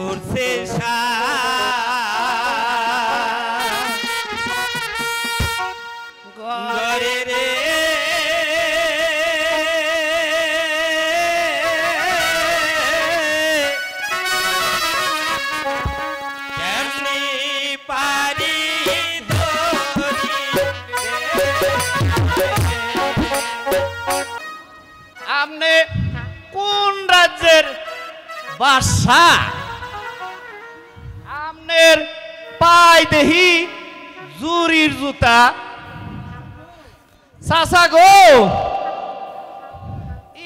উঠছে ঘরে রে কেমনি পারি আপনি কোন রাজ্যের বাদশাহ? আমনের পায় দেহি জুরির জুতা। চাচা গো,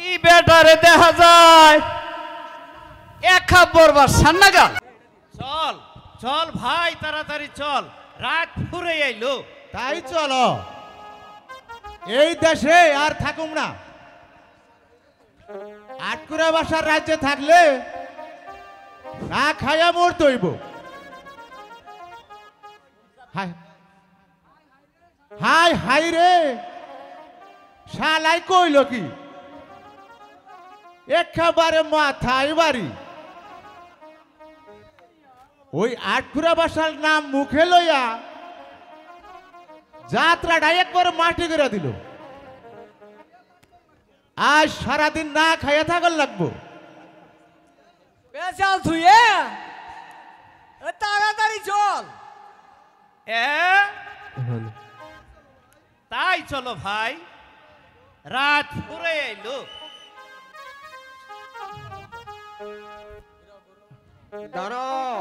ই বেটারে দেখা যায় এক খাবার বাদশার নাগাল। চল চল ভাই, তাড়াতাড়ি চল, রাত ফুরে আইলো। তাই চলো, এই দেশে আর থাকুম না। আটকুরা বাসার রাজ্যে থাকলে না খাইয়া মরতে হইব। হাই হাই হাই রে, শালাই কইল কি একেবারে মাথায় বাড়ি। ওই আটকুরা বাসার নাম মুখে লইয়া যাত্রাটা একবার মাটি করে দিল। আজ সারাদিন না খাইয়া থাকার লাগবো। চল থুয়ে তাড়াতাড়ি চল। তাই চলো ভাই, রাত ফুরে এলো। দাঁড়াও,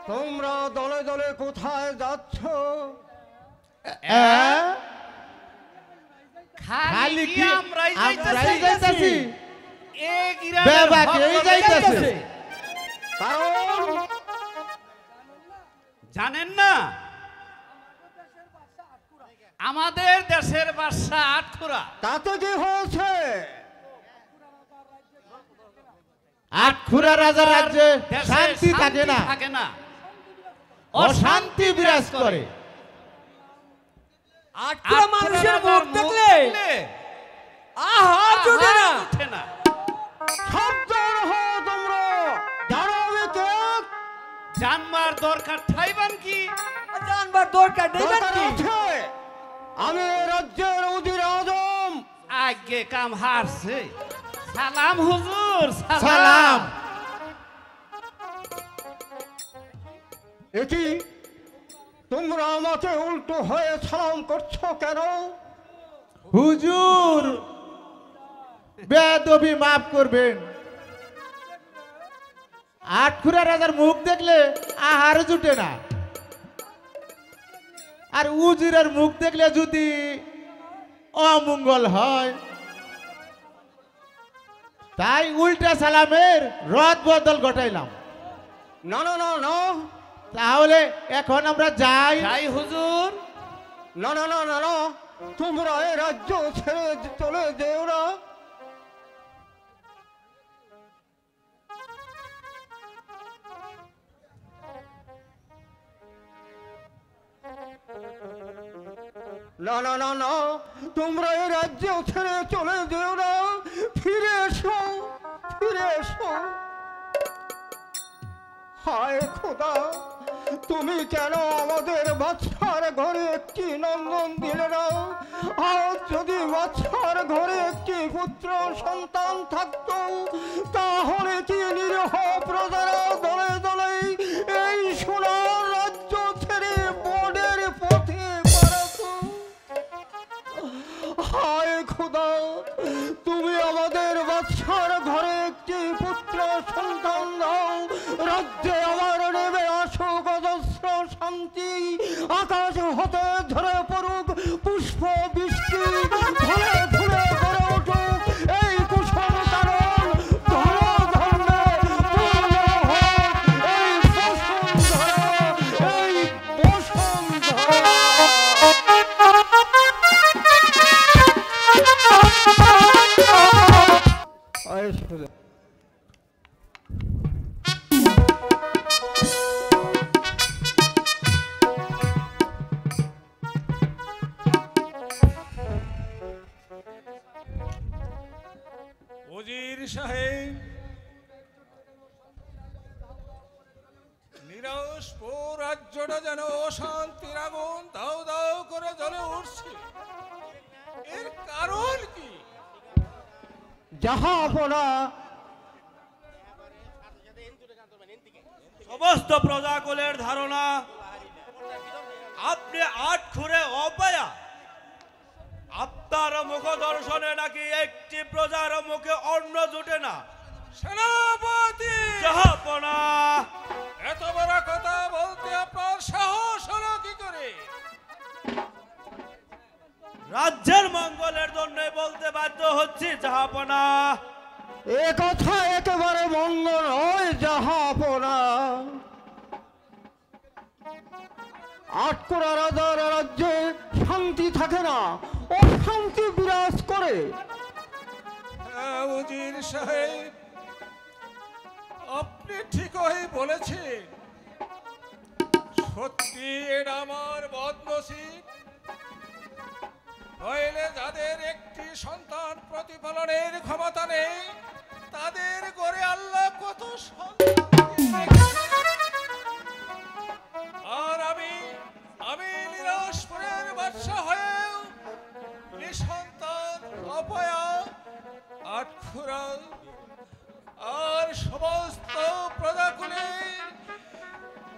তোমরা দলে দলে কোথায় যাচ্ছ? খালি কি আমরাই যাইতাছি? জানেন না আমাদের দেশের বাদশা আটকুরা? তাতে কি হয়েছে? আটকুরা রাজার রাজ্যে শান্তি থাকে না, অশান্তি বিরাজ করে। আটকুরা মানুষের মুখ দেখলে আহা চোখে না। জানবার দরকার ঠাইবান কি? জানবার দরকার নেইবান কি? আমি রাজ্যের উজির আজম। আগে কাম হারছে। সালাম হুজুর, সালাম। এটি তোমরা আমাকে উল্টো হয়ে সালাম করছো কেন? হুজুর বেয়াদবি মাফ করবেন। আটকুরা রাজার মুখ দেখলে আহার জুটে না, আর উজিরের মুখ দেখলে যদি অমঙ্গল হয়, তাই উল্টা সালামের রদ বদল ঘটাইলাম। না না না না, তাহলে এখন আমরা যাই। হুজুর। না না না না না, তোমরা এই রাজ্য ছেড়ে চলে যেও না। না না না না, তোমরা এই রাজ্য ছেড়ে চলে যেও না। ফিরে এসো, ফিরে এসো। হায় খোদা, তুমি কেন আমাদের বাচ্চার ঘরে একটি নন্দন দিলে না? আজ যদি বাচ্চার ঘরে একটি পুত্র সন্তান থাকত, তাহলে কি নিরীহ প্রজারা দলে দলে এই সোনার রাজ্য ছেড়ে বনের পথে বাড়াত? হায় খোদা, তুমি আমাদের বাচ্চার ঘরে একটি পুত্র সন্তান দাও। রাজ্যে আমার নেমে আসুক অজস্র শান্তি, আকাশ হতে ঝরে পড়ুক পুষ্প বৃষ্টি, ধরে ধরে গড়ে উঠুক এই কুসুম কানন, ধর্মে পূর্ণ হোক এই বসুন্ধরা, এই বসুন্ধরা। উজির সাহেব, দিনাজপুর রাজ্যটা যেন অশান্তির আগুন দাও দাও করে জ্বলে উঠছে। এর কারণ কি? জাহাপনা সমস্ত প্রজাকুলের ধারণা আপনি আট খুঁড়ে অপায়া। আপনার মুখ দর্শনে নাকি একটি প্রজার মুখে অন্ন জুটে না। সেনাপতি জাহাপনা, এত বড় কথা বলতে আপনার সাহস হলো কি করে? রাজ্যের মঙ্গলের জন্য বলতে বাধ্য হচ্ছি জাহাপনা। এ কথা একেবারে মঙ্গল নয় জাহাপনা। আটকোড়া রাজার রাজ্যে শান্তি থাকে না, অশান্তি বিরাজ করে। হ্যাঁ, উজির সাহেব, আপনি ঠিকই বলেছেন। সত্যি এটা আমার বদনসিব। নইলে যাদের একটি সন্তান প্রতিপালনের ক্ষমতা নেই, তাদের করে আল্লাহ কত সন্তান। আর আমি নিরাশপুরের বাদশা হয়েও নিঃসন্তান অপয়া আটখুরা আর সমস্ত প্রজাকুলের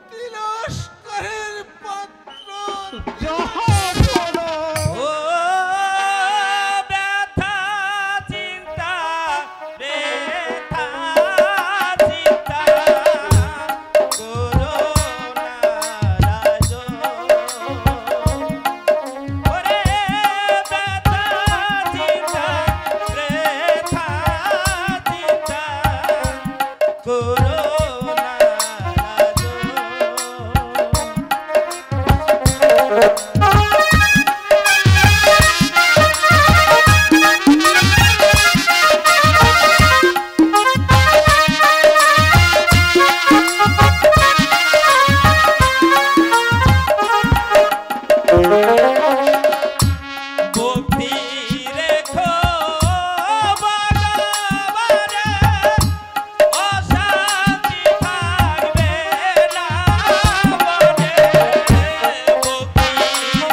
তিরস্কারের পাত্র। জাহাপনা ও ব্যথা চিন্তা, ব্যথা চিন্তা করো না রাজন। ওরে ব্যথা চিন্তা, ব্যথা চিন্তা করো না ভক্তি রেখো ভগবানে, অশান্তি থাকবে না মনে। ভক্তি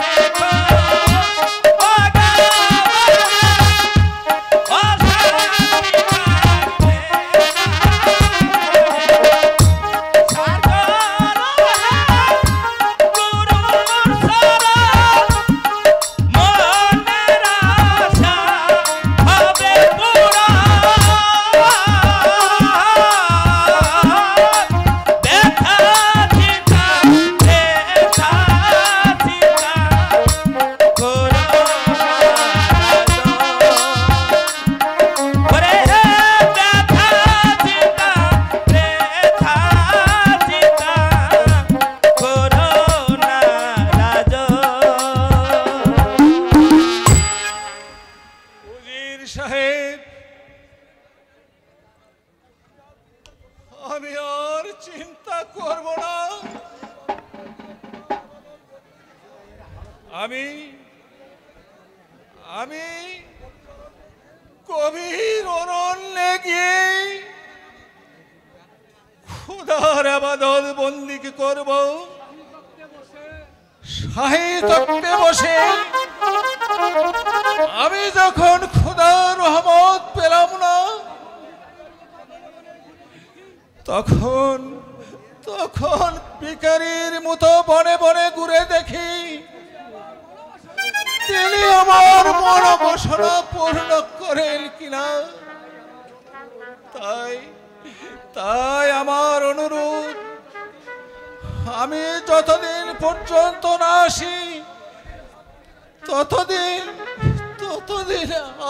রেখো ভগবানে, অশান্তি থাকবে উজির সাহেব, আমি আর চিন্তা করব না। আমি গভীর অরণ্যে গিয়ে খুদার আবাদত বন্দিকে করব। শাহী তক্তে বসে আমি যখন খুদার রহমত পেলাম না, তখন ভিখারির মতো বনে বনে ঘুরে দেখি তিনি আমার মনোবাসনা পূর্ণ করেন কিনা। তাই আমার অনুরোধ, আমি যতদিন পর্যন্ত না আসি ততদিন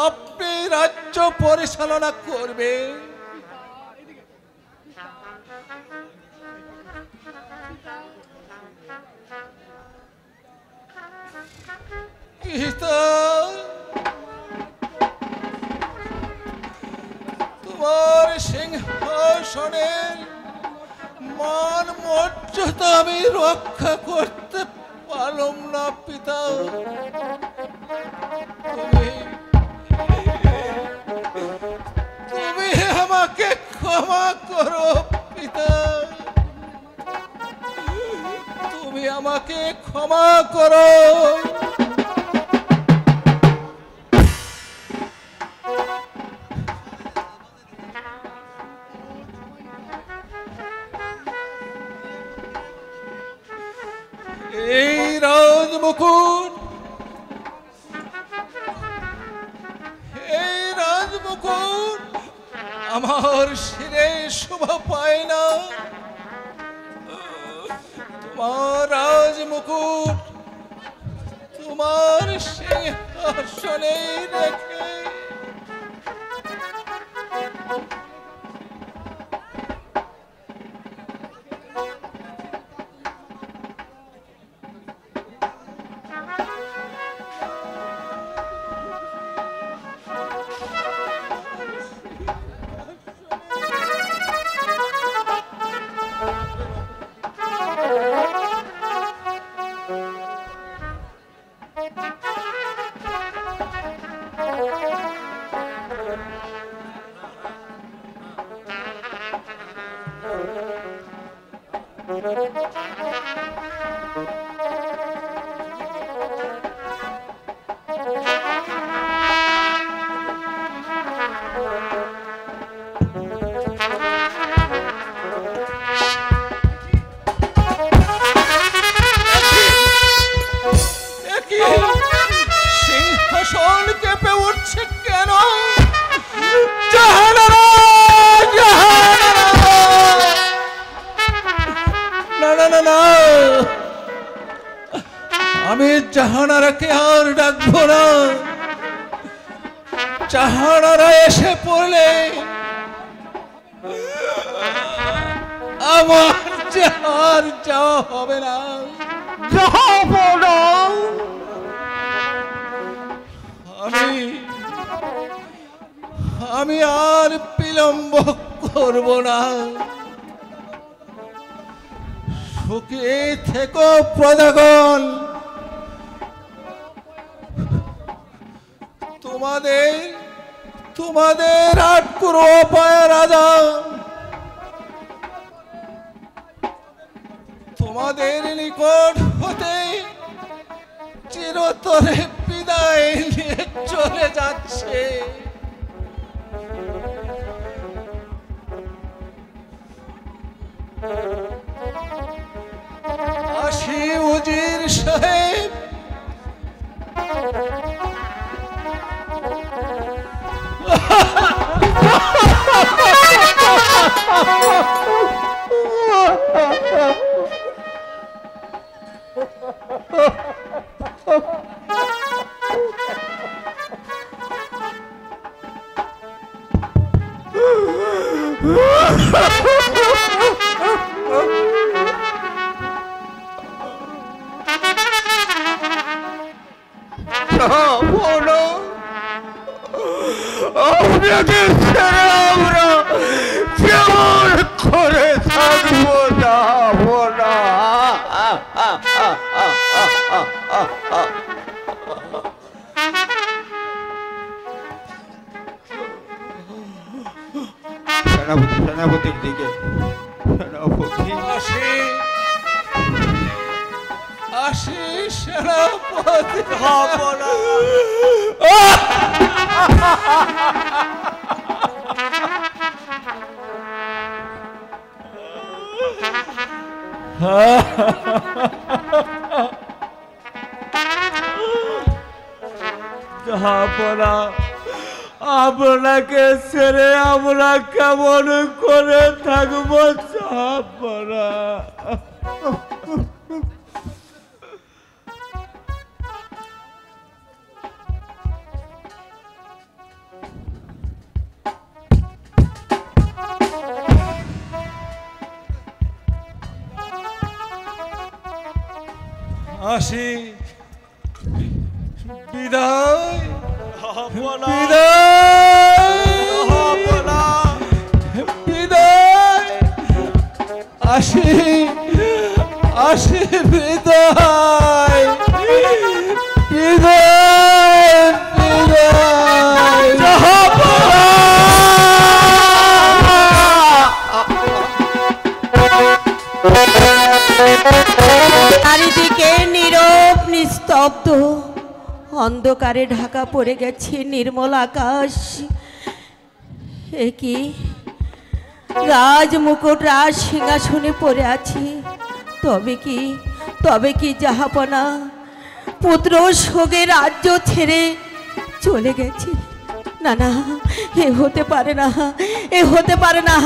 আপনি রাজ্য পরিচালনা করবেন। পিতা, তোমার সিংহাসনের মান মর্যাদা আমি রক্ষা করতে পারলাম না পিতা। তুমি আমাকে ক্ষমা করো পিতা। আমাকে ক্ষমা করো। এই রাজমুকুট, এই রাজমুকুট আমার শিরে শোভা পায় না। তোমার রাজমুকুট তোমার সিংহাসনে রেখে সিংহাসন কেঁপে উঠছে কেন? জাহানারা, জাহানারা! না না না না, আমি জাহানারাকে আর ডাকবো না। জাহানারা এসে পড়লে আমার আর যাওয়া হবে না। আমি আর বিলম্ব করব না। সুখে থেকো প্রজাগণ। তোমাদের আটকুরো অপায় রাজা তোমাদের নিকট হতে চিরতরে বিদায় নিয়ে চলে যাচ্ছে। আসি উজির সাহেব। আপনাকে ছেড়ে আমরা কেমন করে থাকবো? যাবো না। সেনাপতির দিকে সেনাপতি আসি সেনাপতি। আপনাকে ছেড়ে আমরা কেমন করে থাকবো? জাহাপনা, আসি বিদায়, বিদায়, আসি আসি বিদায়, বিদায়, বিদায়। নারী নিস্তব্ধ অন্ধকারে ঢাকা পড়ে গেছে নির্মল আকাশ। এ কি রাজমুকুট রাজ সিংহাসনে পড়ে আছে। তবে কি জাহাপনা পুত্র শোকে রাজ্য ছেড়ে চলে গেছে? না না, এ হতে পারে না, এ হতে পারে না,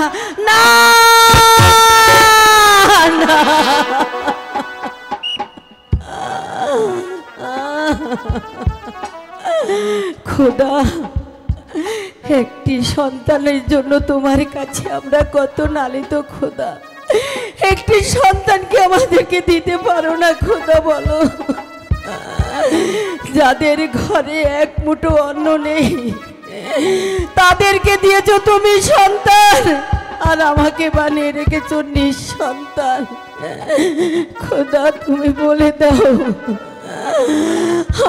না না। খোদা, একটি সন্তানের জন্য তোমার কাছে আমরা কত নালিত খোদা। একটি সন্তানকে আমাদেরকে দিতে পারো না খোদা? বলো, যাদের ঘরে এক মুঠো অন্ন নেই তাদেরকে দিয়েছো তুমি সন্তান, আর আমাকে বানিয়ে রেখেছো নিঃসন্তান। খোদা, তুমি বলে দাও,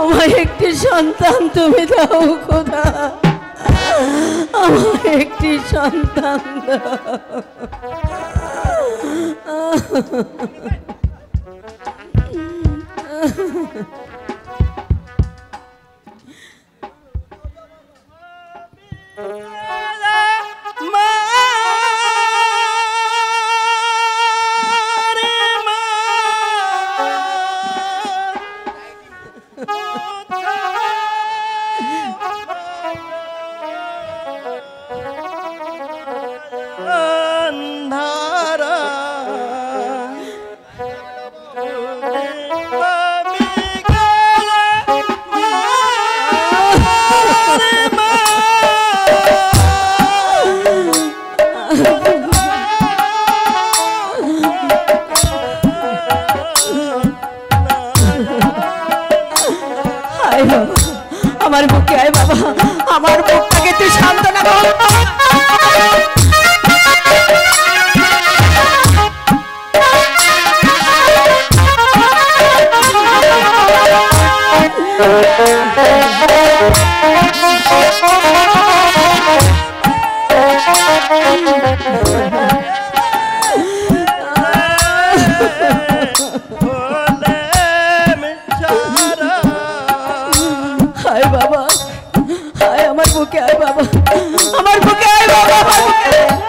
আমার একটি সন্তান তুমি দাও খোদা, আমার একটি সন্তান দাও। আমার বুকে আয় বাবা, আমার বুকটাকে তুই সান্ত্বনা কর। আয় বাবা, আয় আমার বুকে আয় বাবা, আমার বুকে আয় বাবা, আমার বুকে আয়।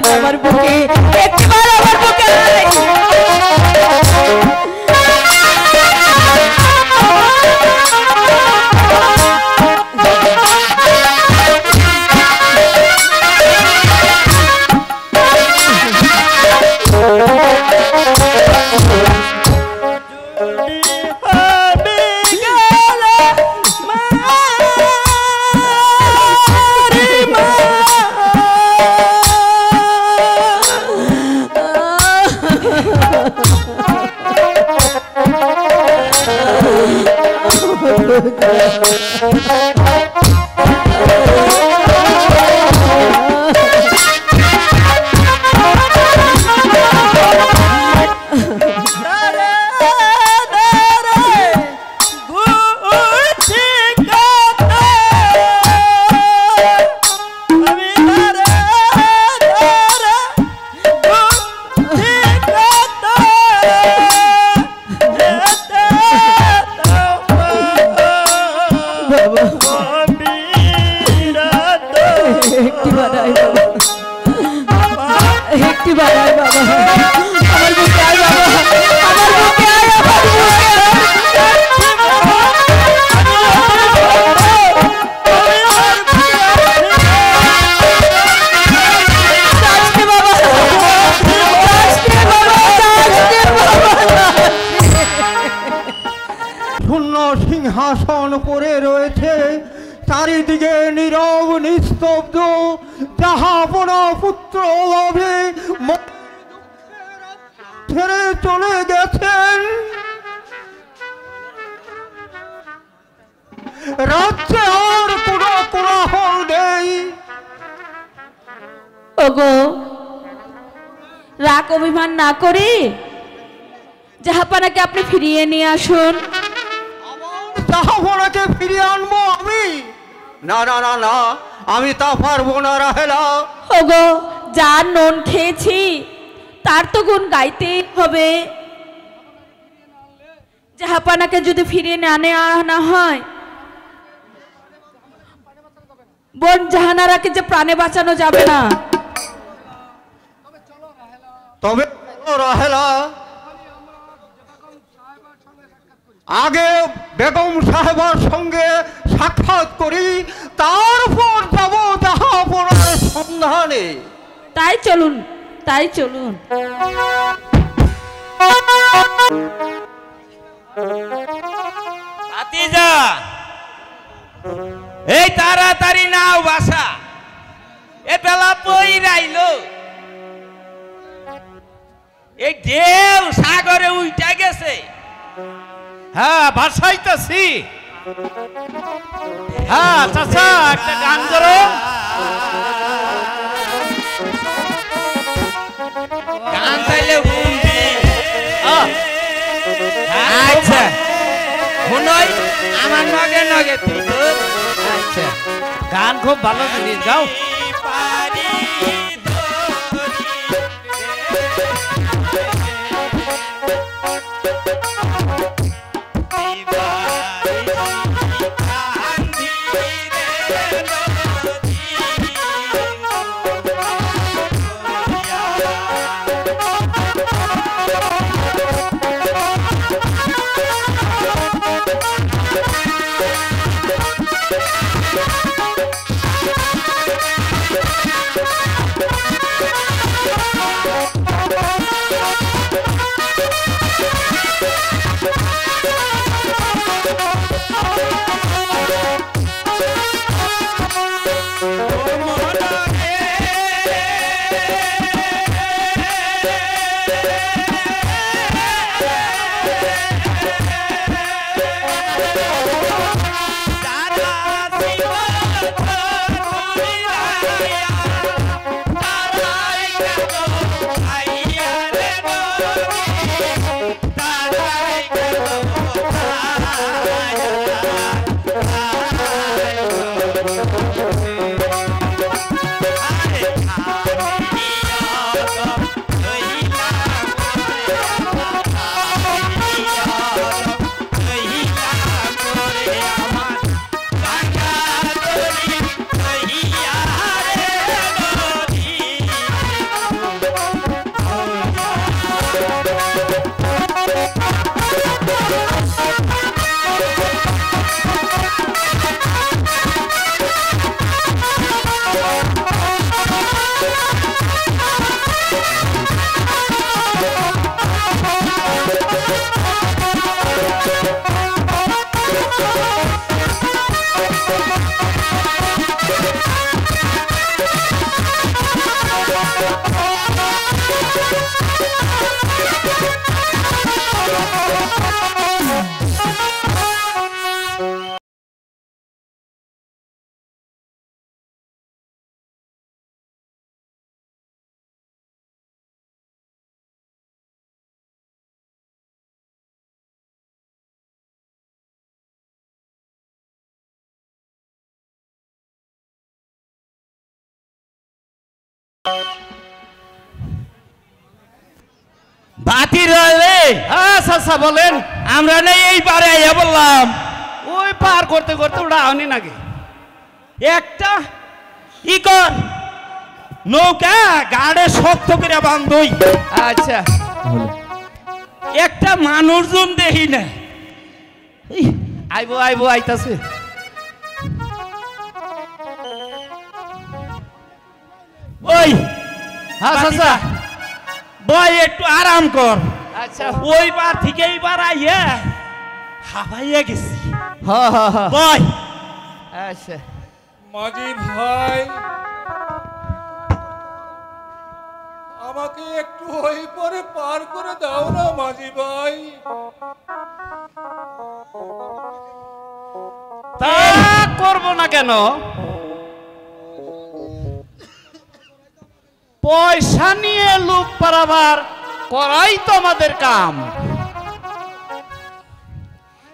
আমার বুকে একবার আমার বুকে বাবা শূন্য সিংহাসন পড়ে রয়েছে, চারিদিকে নীরব নিস্তব্ধ। জাহাপনা পুত্র অভাবে ছেড়ে চলে গেছেন। রাজ্যে আর কোনো কোলাহল নেই। ওগো, রাগ অভিমান না করে জাহাপানাকে আপনি ফিরিয়ে নিয়ে আসুন। জাহাপনাকে ফিরিয়ে আনবো আমি? না না না না, আমি তা পারবো না রাহেলা। ওগো, যার নুন খেয়েছি তার তো গুণ গাইতেই হবে। জাহাপানাকে যদি ফিরিয়ে আনা হয়, বোন জাহানারাকে যে প্রাণে বাঁচানো যাবে না। তবে রাহেলা, আগে বেগম সাহেবার সঙ্গে সাক্ষাৎ করি, তারপর যাব জাহাপনার সন্ধানে। তাই চলুন, তাই চলুন। ভাতিজা, এই তাড়াতাড়ি নাও বাসা, এ বেলা পই রাইলো। এই ঢেউ সাগরে উইটা গেছে। হ্যাঁ, ভাসাইতেছি। হ্যাঁ চাচা, একটা গান করো। গান চাইলে আচ্ছা শুনই, আমার নগে নগে তুই তো। আচ্ছা, গান খুব ভালো জিনিস, গাও। বাতি রয়ে। আচ্ছা বলেন। আমরা নেই এই পারে আইয়া বললাম, ওই পার করতে করতে ওটা আনি নাকি একটা ই কর নৌকা গাড়ে শক্ত করে বান্ধই। আচ্ছা, একটা মানুষজন দেখি না। আইবো আইবো আইতাছে। ওই আচ্ছা বই একটু আরাম কর। আচ্ছা, ওই বার থেকে এইবার আইয়া হাবাইয়া গেছি হা হা হা বয় আচ্ছা মাঝি ভাই আমাকে একটু ওই পরে পার করে দাও না মাঝি ভাই। তা করব না কেন পয়সা নিয়ে লোক পারাবার করাই তো আমাদের কাম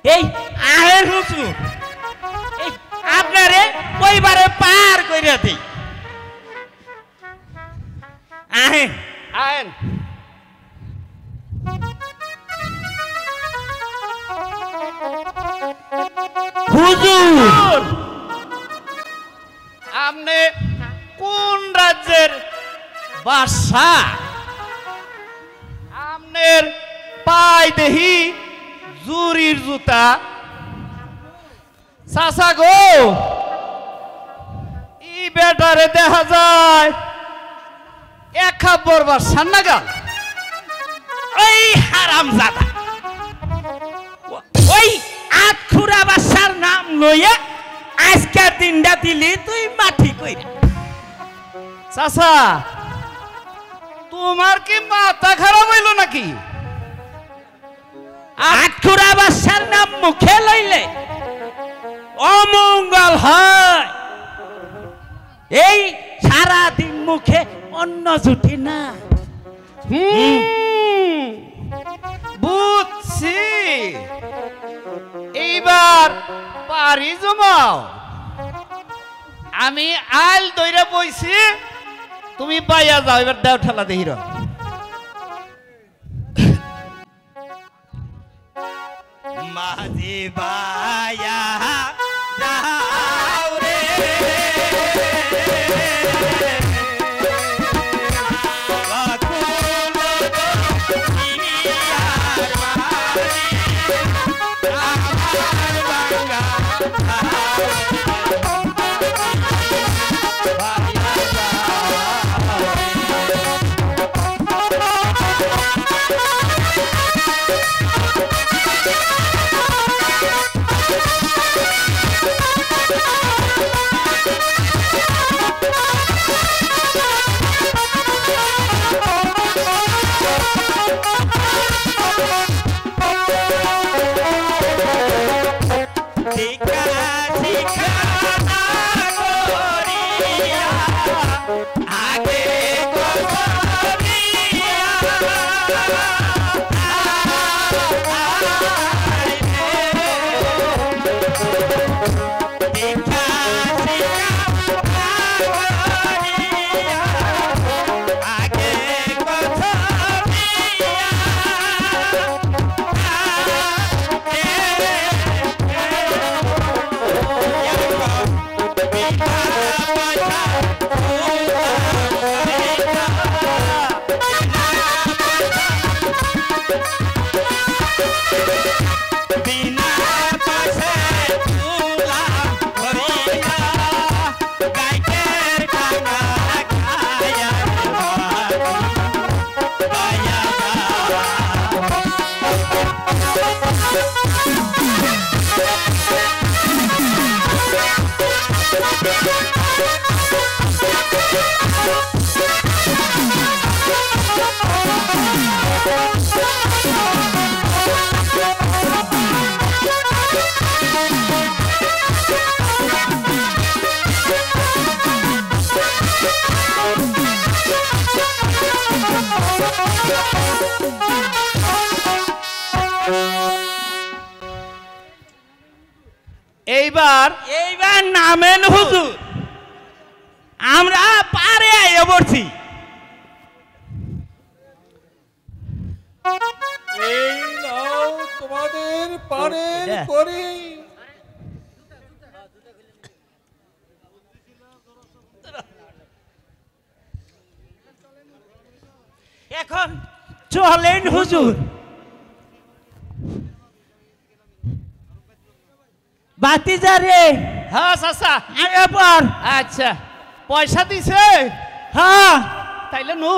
এই আহের হুজুর এই আপনারে কইবারে পার কইরা দেই আহেন আইন হুজুর আপনি কোন রাজ্যের বাদশা আপনার পাই দেহি জুরির জুতা চাচা গো ই বেটারে দেখা যায় এক খাবার বাদশার নাগাল ওই হারাম জাদা ওই আতখুরা বাদশার নাম লইয়া আজকের দিনটা দিলি তুই মাটি কইরা চাচা তোমার কি মাথা খারাপ হইল নাকি আতখুরা বাদশার নাম মুখে লইলে অমঙ্গল হয় এই সারা দিন মুখে অন্ন জুটি না বুঝছি এইবার পারি জমাও আমি আল দইরা বইছি তুমি বাইয়া যাও এবার দেও ঠেলা দেহির মাঝি বাইয়া যাও রে এইবার এইবার নামেন হুজুর আমরা পারে আইয়া পড়ছি এই নাও তোমাদের পারের করি। এখন চলেন হুজুর বাতিজা রে হ্যাঁ চাচা এবার আচ্ছা পয়সা দিছে হ্যাঁ তাইলে নু